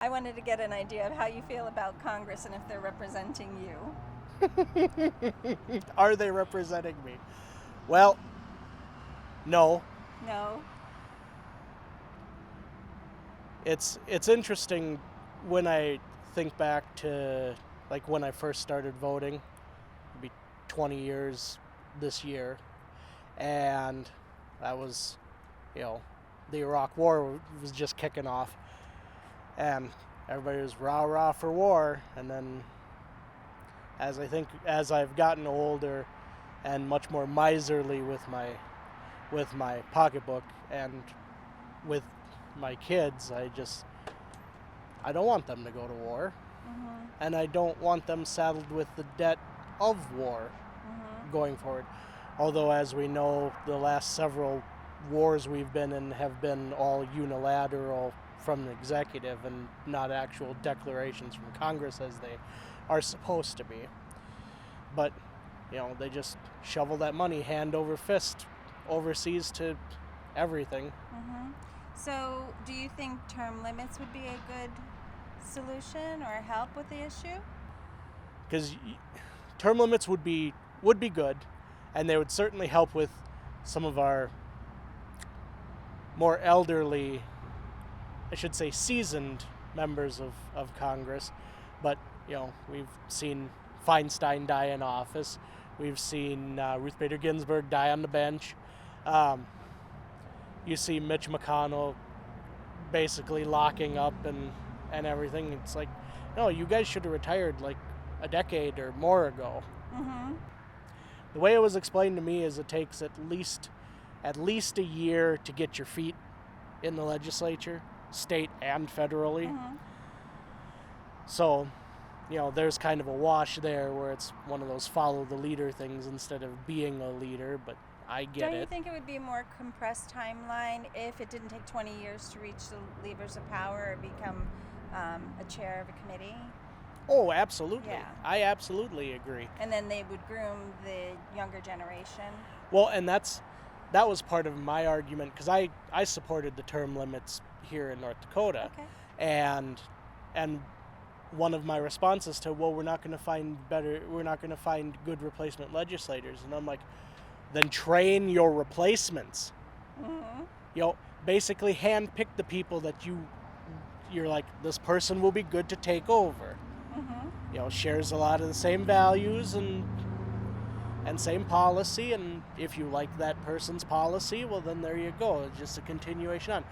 I wanted to get an idea of how you feel about Congress and if they're representing you. Are they representing me? Well, no. No? It's interesting when I think back to like when I first started voting. It'll be 20 years this year, and that was, the Iraq War was just kicking off, and everybody was rah rah for war. And then, as I've gotten older, and much more miserly with my pocketbook and with my kids, I don't want them to go to war, and I don't want them saddled with the debt of war going forward. Although, as we know, the last several wars we've been in have been all unilateral from the executive and not actual declarations from Congress as they are supposed to be. But, they just shovel that money hand over fist overseas to everything. So, do you think term limits would be a good solution or help with the issue? Because term limits would be good, and they would certainly help with some of our more elderly, I should say seasoned members of Congress. But, we've seen Feinstein die in office. We've seen Ruth Bader Ginsburg die on the bench. You see Mitch McConnell basically locking up and everything. It's like, no, you guys should have retired like a decade or more ago. The way it was explained to me is it takes at least a year to get your feet in the legislature, state and federally. So, there's kind of a wash there where it's one of those follow the leader things instead of being a leader, but I get it. Don't you think it would be a more compressed timeline if it didn't take 20 years to reach the levers of power or become a chair of a committee? Oh, absolutely. Yeah. I absolutely agree. And then they would groom the younger generation. Well, and that was part of my argument, because I supported the term limits here in North Dakota. Okay. And one of my responses to, we're not going to find good replacement legislators. And I'm like, then train your replacements. Basically handpick the people that you're like, this person will be good to take over. Shares a lot of the same values and same policy, and if you like that person's policy, well, then there you go. It's just a continuation on.